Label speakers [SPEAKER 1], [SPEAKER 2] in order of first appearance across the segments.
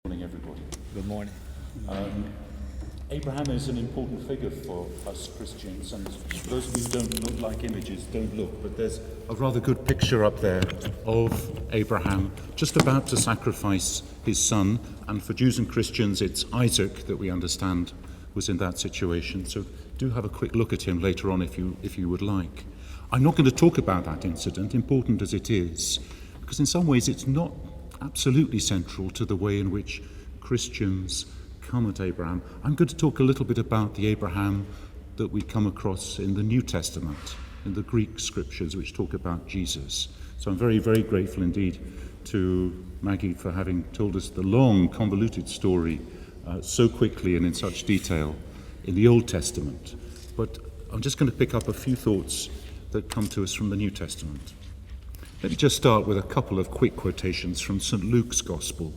[SPEAKER 1] Morning, everybody.
[SPEAKER 2] Good morning.
[SPEAKER 1] Abraham is an important figure for us Christians, and for those of you who don't look like images, don't look, but there's a rather good picture up there of Abraham just about to sacrifice his son, and for Jews and Christians it's Isaac that we understand was in that situation. So do have a quick look at him later on if you would like. I'm not going to talk about that incident, important as it is, because in some ways it's not absolutely central to the way in which Christians come at Abraham. I'm going to talk a little bit about the Abraham that we come across in the New Testament, in the Greek scriptures which talk about Jesus. So I'm very, very grateful indeed to Maggie for having told us the long, convoluted story so quickly and in such detail in the Old Testament. But I'm just going to pick up a few thoughts that come to us from the New Testament. Let me just start with a couple of quick quotations from St. Luke's Gospel,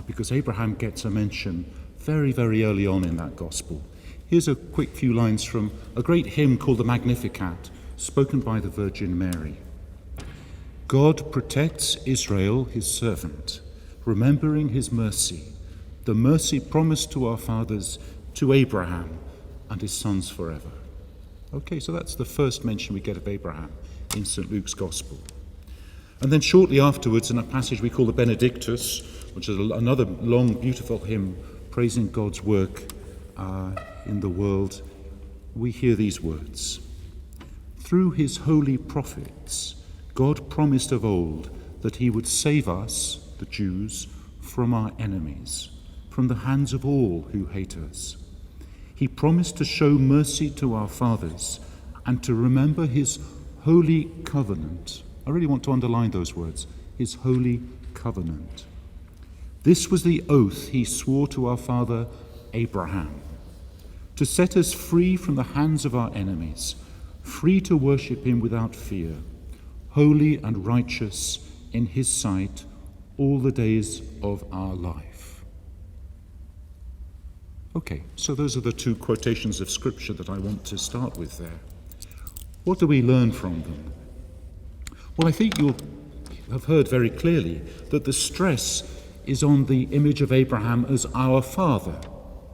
[SPEAKER 1] because Abraham gets a mention very, very early on in that Gospel. Here's a quick few lines from a great hymn called the Magnificat, spoken by the Virgin Mary. God protects Israel, his servant, remembering his mercy, the mercy promised to our fathers, to Abraham and his sons forever. Okay, so that's the first mention we get of Abraham in St. Luke's Gospel. And then shortly afterwards, in a passage we call the Benedictus, which is another long, beautiful hymn praising God's work in the world, we hear these words. Through his holy prophets, God promised of old that he would save us, the Jews, from our enemies, from the hands of all who hate us. He promised to show mercy to our fathers and to remember his holy covenant. I really want to underline those words, his holy covenant. This was the oath he swore to our father Abraham, to set us free from the hands of our enemies, free to worship him without fear, holy and righteous in his sight all the days of our life. Okay, so those are the two quotations of scripture that I want to start with there. What do we learn from them? Well, I think you'll have heard very clearly that the stress is on the image of Abraham as our father,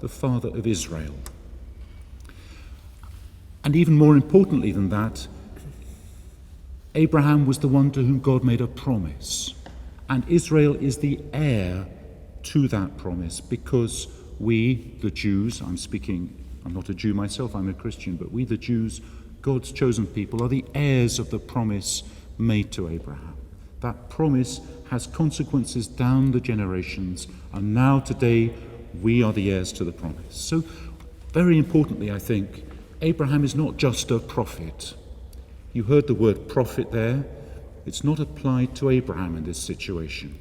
[SPEAKER 1] the father of Israel. And even more importantly than that, Abraham was the one to whom God made a promise. And Israel is the heir to that promise because we, the Jews, I'm not a Jew myself, I'm a Christian, but we, the Jews, God's chosen people, are the heirs of the promise made to Abraham. That promise has consequences down the generations, and now today we are the heirs to the promise. So very importantly, I think, Abraham is not just a prophet. You heard the word prophet there. It's not applied to Abraham in this situation.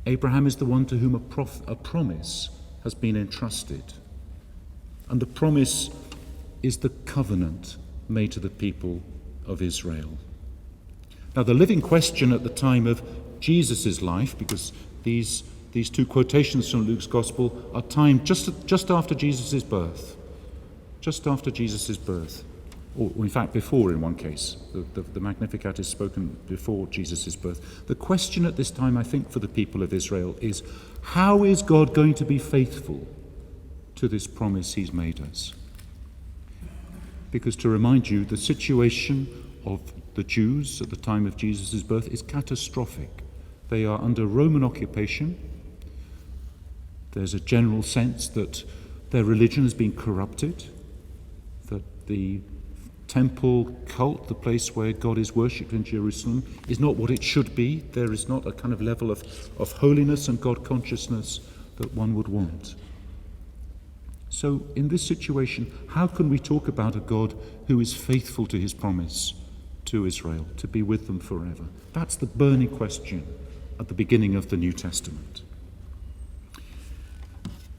[SPEAKER 1] Abraham is the one to whom a promise has been entrusted. And the promise is the covenant made to the people of Israel. Now, the living question at the time of Jesus' life, because these two quotations from Luke's Gospel are timed just after Jesus' birth. Just after Jesus' birth. Or in fact, before in one case. The Magnificat is spoken before Jesus' birth. The question at this time, I think, for the people of Israel is, how is God going to be faithful to this promise he's made us? Because to remind you, the situation of the Jews at the time of Jesus' birth is catastrophic. They are under Roman occupation. There's a general sense that their religion has been corrupted, that the temple cult, the place where God is worshipped in Jerusalem, is not what it should be. There is not a kind of level of holiness and God consciousness that one would want. So in this situation, how can we talk about a God who is faithful to his promise to Israel, to be with them forever? That's the burning question at the beginning of the New Testament.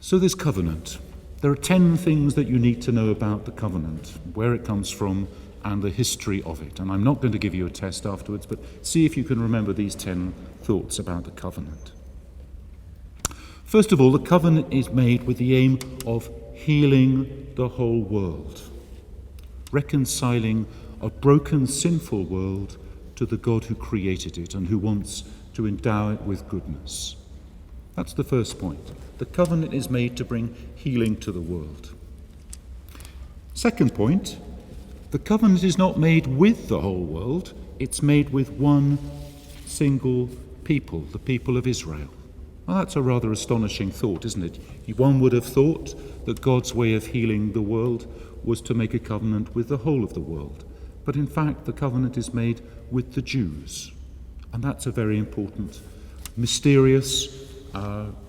[SPEAKER 1] So this covenant. There are 10 things that you need to know about the covenant, where it comes from, and the history of it. And I'm not going to give you a test afterwards, but see if you can remember these 10 thoughts about the covenant. First of all, the covenant is made with the aim of healing the whole world, reconciling a broken, sinful world to the God who created it and who wants to endow it with goodness. That's the first point. The covenant is made to bring healing to the world. Second point, the covenant is not made with the whole world, it's made with one single people, the people of Israel. Well, that's a rather astonishing thought, isn't it? One would have thought that God's way of healing the world was to make a covenant with the whole of the world. But in fact, the covenant is made with the Jews. And that's a very important, mysterious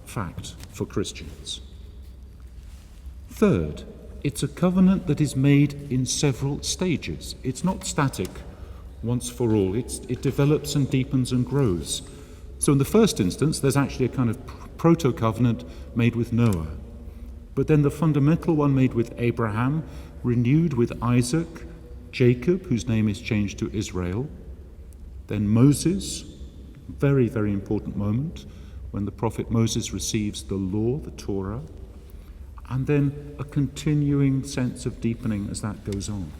[SPEAKER 1] fact for Christians. Third, it's a covenant that is made in several stages. It's not static once for all. It develops and deepens and grows. So in the first instance, there's actually a kind of proto-covenant made with Noah. But then the fundamental one made with Abraham, renewed with Isaac, Jacob, whose name is changed to Israel, then Moses, very, very important moment, when the prophet Moses receives the law, the Torah, and then a continuing sense of deepening as that goes on.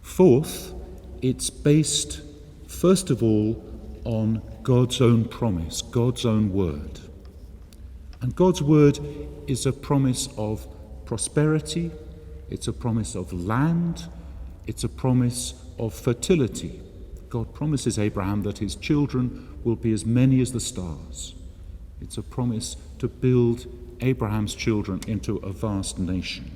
[SPEAKER 1] Fourth, it's based, first of all, on God's own promise, God's own word. And God's word is a promise of prosperity, it's a promise of land, it's a promise of fertility. God promises Abraham that his children will be as many as the stars. It's a promise to build Abraham's children into a vast nation.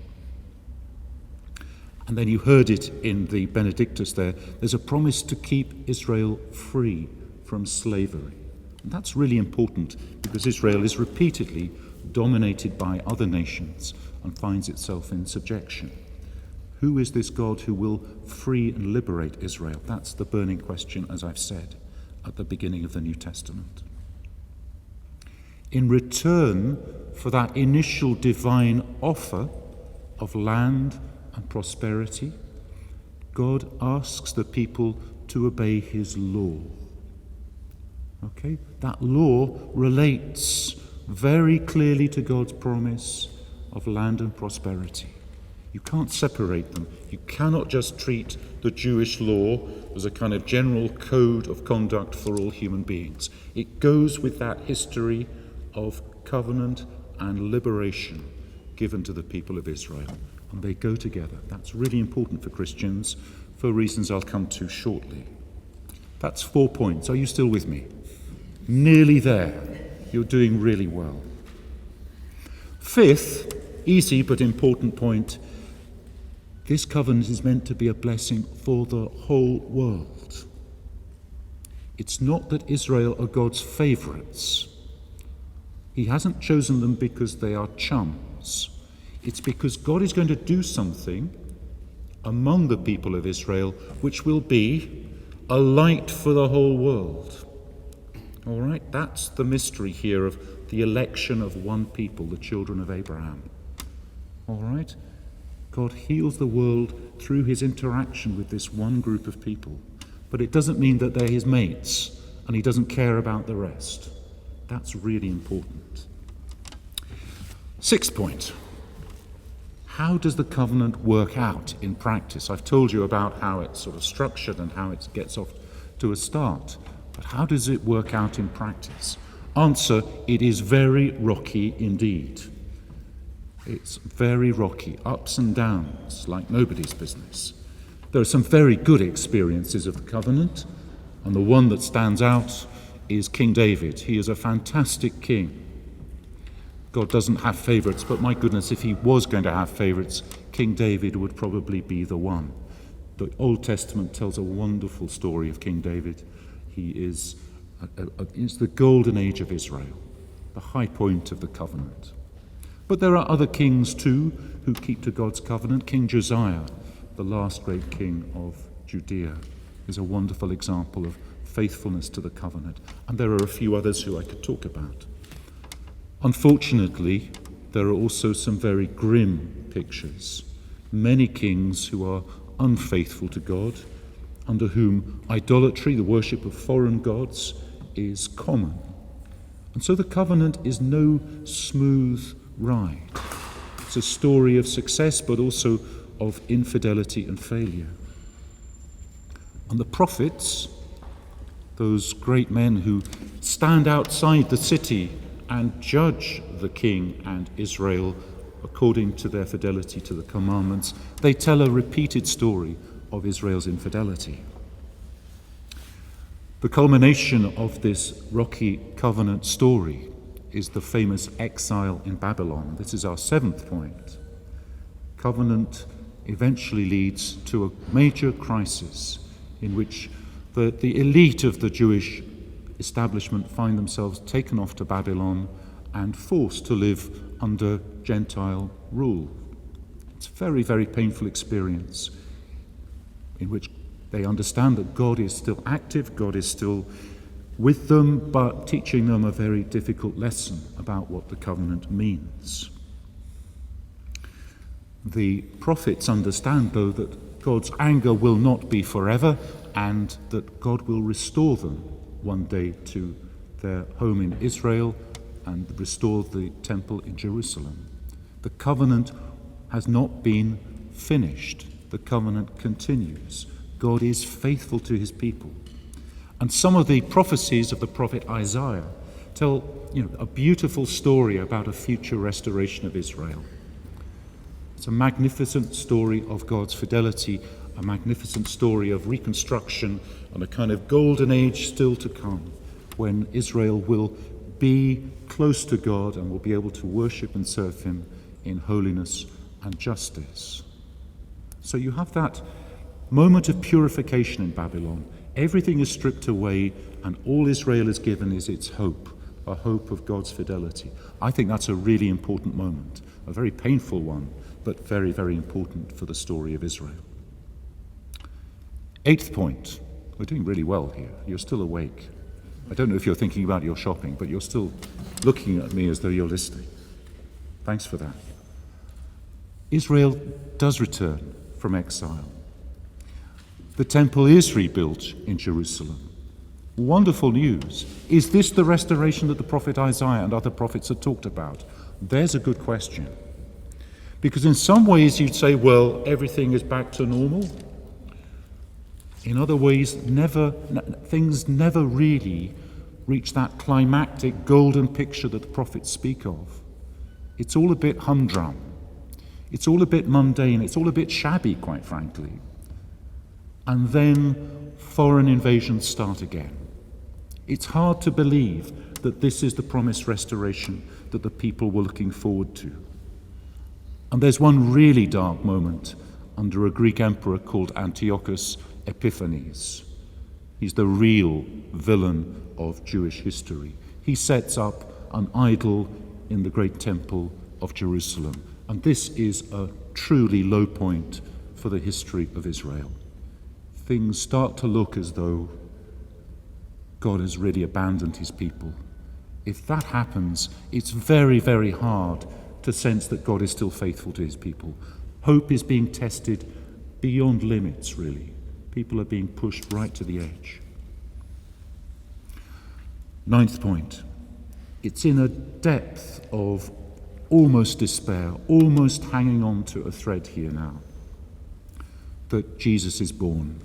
[SPEAKER 1] And then you heard it in the Benedictus there. There's a promise to keep Israel free from slavery. And that's really important because Israel is repeatedly dominated by other nations and finds itself in subjection. Who is this God who will free and liberate Israel? That's the burning question, as I've said, at the beginning of the New Testament. In return for that initial divine offer of land and prosperity, God asks the people to obey his law. Okay? That law relates very clearly to God's promise of land and prosperity. You can't separate them. You cannot just treat the Jewish law as a kind of general code of conduct for all human beings. It goes with that history of covenant and liberation given to the people of Israel. And they go together. That's really important for Christians for reasons I'll come to shortly. That's 4 points. Are you still with me? Nearly there. You're doing really well. Fifth, easy but important point, this covenant is meant to be a blessing for the whole world. It's not that Israel are God's favourites. He hasn't chosen them because they are chums. It's because God is going to do something among the people of Israel which will be a light for the whole world. All right, that's the mystery here of the election of one people, the children of Abraham. All right? God heals the world through his interaction with this one group of people. But it doesn't mean that they're his mates and he doesn't care about the rest. That's really important. 6th point. How does the covenant work out in practice? I've told you about how it's sort of structured and how it gets off to a start. But how does it work out in practice? Answer, it is very rocky indeed. It's very rocky, ups and downs, like nobody's business. There are some very good experiences of the covenant, and the one that stands out is King David. He is a fantastic king. God doesn't have favourites, but my goodness, if he was going to have favourites, King David would probably be the one. The Old Testament tells a wonderful story of King David. He is it's the golden age of Israel, the high point of the covenant. But there are other kings too who keep to God's covenant. King Josiah, the last great king of Judea, is a wonderful example of faithfulness to the covenant. And there are a few others who I could talk about. Unfortunately, there are also some very grim pictures. Many kings who are unfaithful to God, under whom idolatry, the worship of foreign gods, is common. And so the covenant is no smooth ride. It's a story of success, but also of infidelity and failure. And the prophets those great men who stand outside the city and judge the king and Israel according to their fidelity to the commandments. They tell a repeated story of Israel's infidelity. The culmination of this rocky covenant story is the famous exile in Babylon. This is our 7th point. Covenant eventually leads to a major crisis in which the elite of the Jewish establishment find themselves taken off to Babylon and forced to live under Gentile rule. It's a very, very painful experience in which they understand that God is still active, God is still with them, but teaching them a very difficult lesson about what the covenant means. The prophets understand, though, that God's anger will not be forever and that God will restore them one day to their home in Israel and restore the temple in Jerusalem. The covenant has not been finished. The covenant continues. God is faithful to his people. And some of the prophecies of the prophet Isaiah tell a beautiful story about a future restoration of Israel. It's a magnificent story of God's fidelity, a magnificent story of reconstruction and a kind of golden age still to come when Israel will be close to God and will be able to worship and serve him in holiness and justice. So you have that moment of purification in Babylon. Everything is stripped away and all Israel is given is its hope, a hope of God's fidelity. I think that's a really important moment, a very painful one, but very, very important for the story of Israel. 8th point. We're doing really well here. You're still awake. I don't know if you're thinking about your shopping, but you're still looking at me as though you're listening. Thanks for that. Israel does return from exile. The temple is rebuilt in Jerusalem. Wonderful news. Is this the restoration that the prophet Isaiah and other prophets had talked about? There's a good question. Because in some ways you'd say, well, everything is back to normal. In other ways, things never really reach that climactic golden picture that the prophets speak of. It's all a bit humdrum. It's all a bit mundane. It's all a bit shabby, quite frankly. And then foreign invasions start again. It's hard to believe that this is the promised restoration that the people were looking forward to. And there's one really dark moment under a Greek emperor called Antiochus Epiphanes. He's the real villain of Jewish history. He sets up an idol in the great temple of Jerusalem. And this is a truly low point for the history of Israel. Things start to look as though God has really abandoned his people. If that happens, it's very, very hard to sense that God is still faithful to his people. Hope is being tested beyond limits, really. People are being pushed right to the edge. 9th point. It's in a depth of almost despair, almost hanging on to a thread here now, that Jesus is born.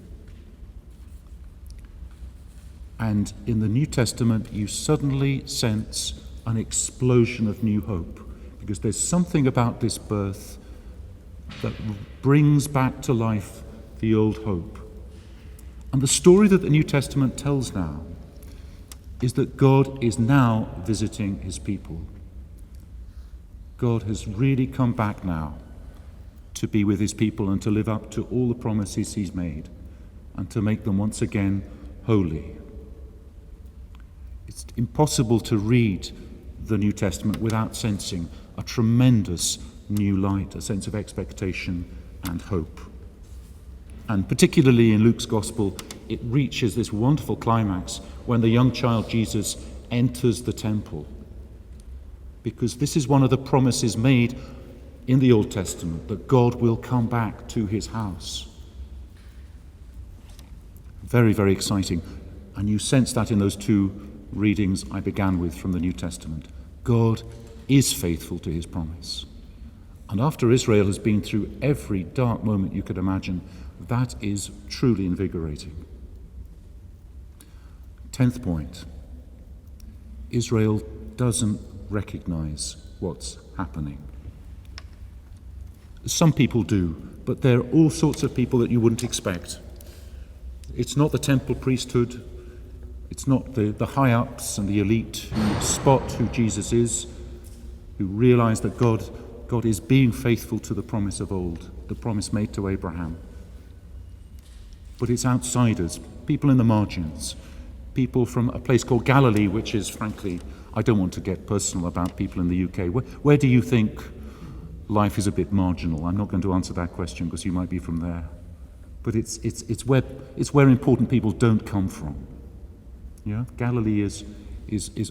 [SPEAKER 1] And in the New Testament, you suddenly sense an explosion of new hope, because there's something about this birth that brings back to life the old hope. And the story that the New Testament tells now is that God is now visiting his people. God has really come back now to be with his people and to live up to all the promises he's made and to make them once again holy. It's impossible to read the New Testament without sensing a tremendous new light, a sense of expectation and hope. And particularly in Luke's Gospel, it reaches this wonderful climax when the young child Jesus enters the temple. Because this is one of the promises made in the Old Testament, that God will come back to his house. Very, very exciting. And you sense that in those two readings I began with from the New Testament. God is faithful to his promise. And after Israel has been through every dark moment you could imagine, that is truly invigorating. 10th point, Israel doesn't recognize what's happening. Some people do, but there are all sorts of people that you wouldn't expect. It's not the temple priesthood, it's not the high-ups and the elite who spot who Jesus is, who realize that God is being faithful to the promise of old, the promise made to Abraham. But it's outsiders, people in the margins, people from a place called Galilee, which is, frankly, I don't want to get personal about people in the UK. Where do you think life is a bit marginal? I'm not going to answer that question because you might be from there. But it's where important people don't come from. Yeah? Galilee is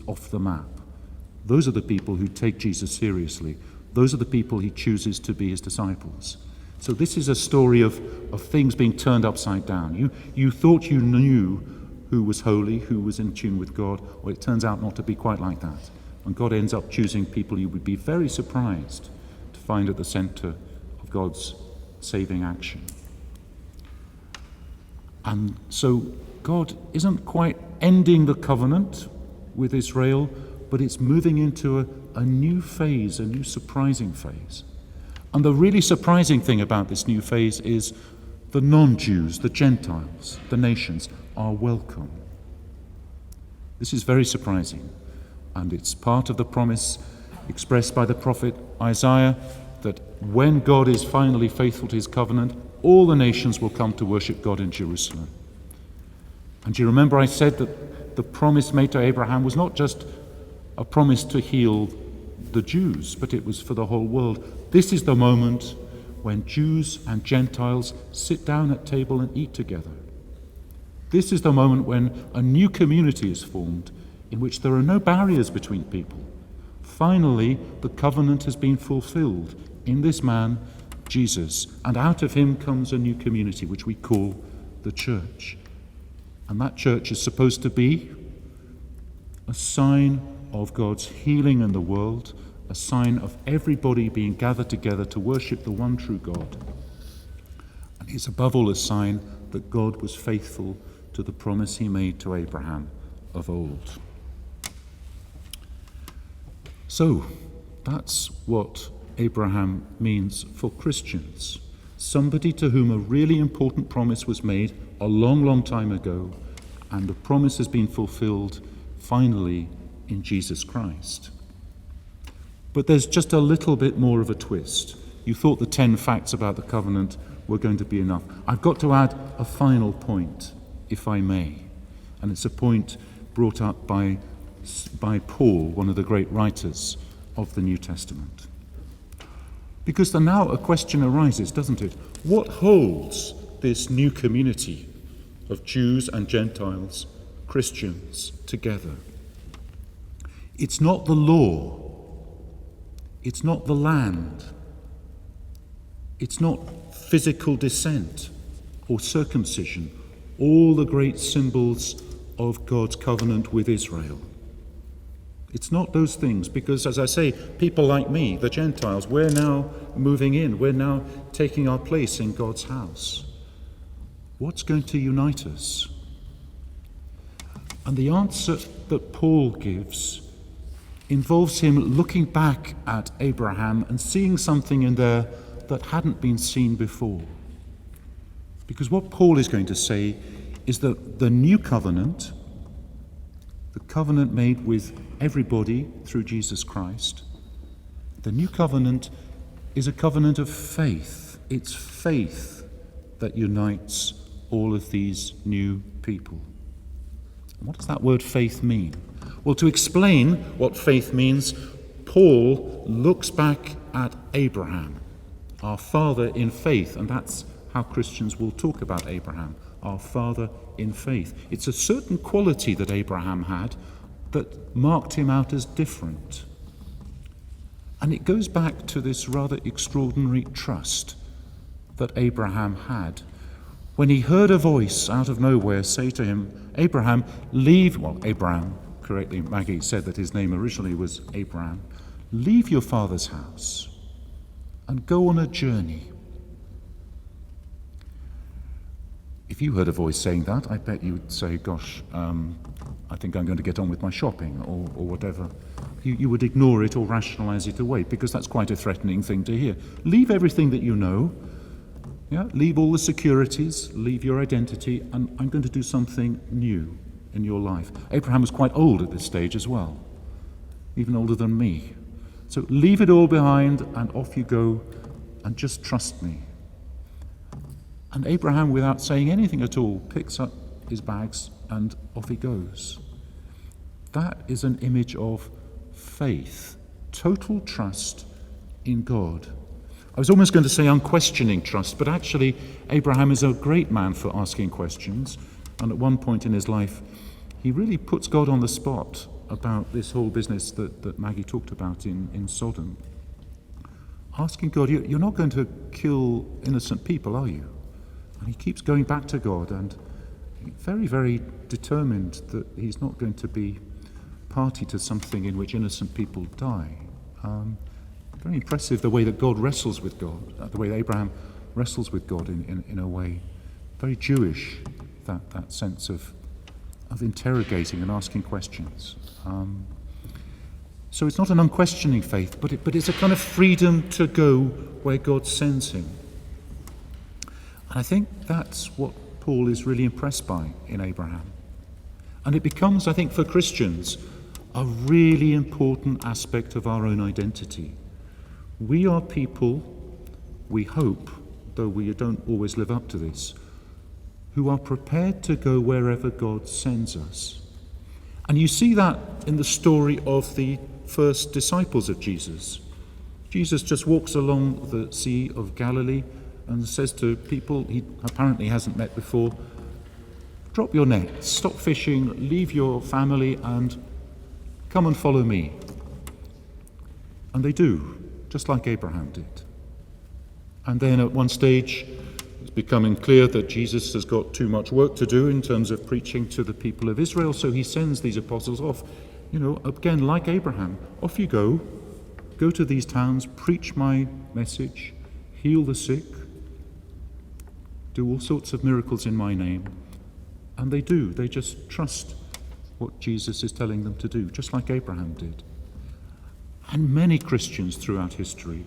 [SPEAKER 1] off the map. Those are the people who take Jesus seriously. Those are the people he chooses to be his disciples. So this is a story of things being turned upside down. You thought you knew who was holy, who was in tune with God. Well, it turns out not to be quite like that. And God ends up choosing people you would be very surprised to find at the center of God's saving action. And so God isn't quite ending the covenant with Israel, but it's moving into a new phase, a new surprising phase. And the really surprising thing about this new phase is the non-Jews, the Gentiles, the nations are welcome. This is very surprising, and it's part of the promise expressed by the prophet Isaiah that when God is finally faithful to his covenant, all the nations will come to worship God in Jerusalem. And do you remember I said that the promise made to Abraham was not just a promise to heal the Jews, but it was for the whole world. This is the moment when Jews and Gentiles sit down at table and eat together. This is the moment when a new community is formed in which there are no barriers between people. Finally, the covenant has been fulfilled in this man, Jesus, and out of him comes a new community which we call the church. And that church is supposed to be a sign of God's healing in the world, a sign of everybody being gathered together to worship the one true God. And it's above all a sign that God was faithful to the promise he made to Abraham of old. So, that's what Abraham means for Christians. Somebody to whom a really important promise was made a long, long time ago, and the promise has been fulfilled finally in Jesus Christ. But there's just a little bit more of a twist. You thought the 10 facts about the covenant were going to be enough. I've got to add a final point, if I may. And it's a point brought up by Paul, one of the great writers of the New Testament. Because now a question arises, doesn't it? What holds this new community of Jews and Gentiles, Christians, together? It's not the law. It's not the land. It's not physical descent or circumcision, all the great symbols of God's covenant with Israel. It's not those things, because, as I say, people like me, the Gentiles, we're now moving in. We're now taking our place in God's house. What's going to unite us? And the answer that Paul gives involves him looking back at Abraham and seeing something in there that hadn't been seen before. Because what Paul is going to say is that the new covenant, the covenant made with everybody through Jesus Christ, the new covenant is a covenant of faith. It's faith that unites all of these new people. And what does that word faith mean? Well, to explain what faith means, Paul looks back at Abraham, our father in faith, and that's how Christians will talk about Abraham, our father in faith. It's a certain quality that Abraham had that marked him out as different. And it goes back to this rather extraordinary trust that Abraham had. When he heard a voice out of nowhere say to him, Abraham, Abraham, correctly, Maggie said that his name originally was Abraham, leave your father's house and go on a journey. If you heard a voice saying that, I bet you would say, gosh, I think I'm going to get on with my shopping or whatever. You would ignore it or rationalize it away because that's quite a threatening thing to hear. Leave everything that you know. Yeah? Leave all the securities, leave your identity, and I'm going to do something new in your life. Abraham was quite old at this stage as well, even older than me. So leave it all behind and off you go and just trust me. And Abraham, without saying anything at all, picks up his bags and off he goes. That is an image of faith, total trust in God. I was almost going to say unquestioning trust, but actually Abraham is a great man for asking questions. And at one point in his life, he really puts God on the spot about this whole business that Maggie talked about in Sodom. Asking God, you're not going to kill innocent people, are you? And he keeps going back to God and very, very determined that he's not going to be party to something in which innocent people die. Very impressive the way that God wrestles with God, the way that Abraham wrestles with God in a way. Very Jewish, that sense of interrogating and asking questions. So it's not an unquestioning faith, but it's a kind of freedom to go where God sends him. And I think that's what Paul is really impressed by in Abraham. And it becomes, I think, for Christians, a really important aspect of our own identity. We are people, we hope, though we don't always live up to this, who are prepared to go wherever God sends us. And you see that in the story of the first disciples of Jesus. Jesus just walks along the Sea of Galilee and says to people he apparently hasn't met before, drop your nets, stop fishing, leave your family and come and follow me. And they do, just like Abraham did. And then at one stage, it's becoming clear that Jesus has got too much work to do in terms of preaching to the people of Israel, so he sends these apostles off. Again, like Abraham, off you go to these towns, preach my message, heal the sick, do all sorts of miracles in my name. And they do. They just trust what Jesus is telling them to do, just like Abraham did. And many Christians throughout history,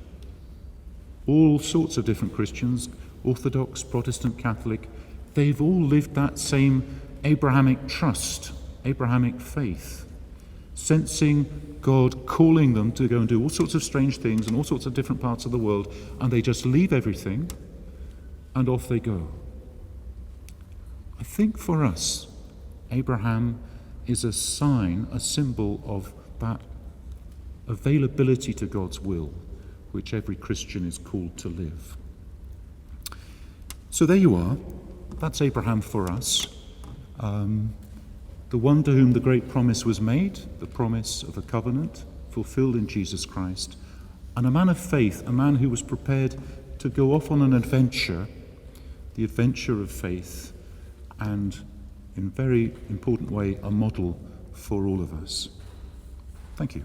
[SPEAKER 1] all sorts of different Christians, Orthodox, Protestant, Catholic, they've all lived that same Abrahamic trust, Abrahamic faith, sensing God calling them to go and do all sorts of strange things in all sorts of different parts of the world, and they just leave everything and off they go. I think for us, Abraham is a sign, a symbol of that availability to God's will, which every Christian is called to live. So there you are. That's Abraham for us. The one to whom the great promise was made, the promise of a covenant fulfilled in Jesus Christ, and a man of faith, a man who was prepared to go off on an adventure, the adventure of faith, and in a very important way, a model for all of us. Thank you.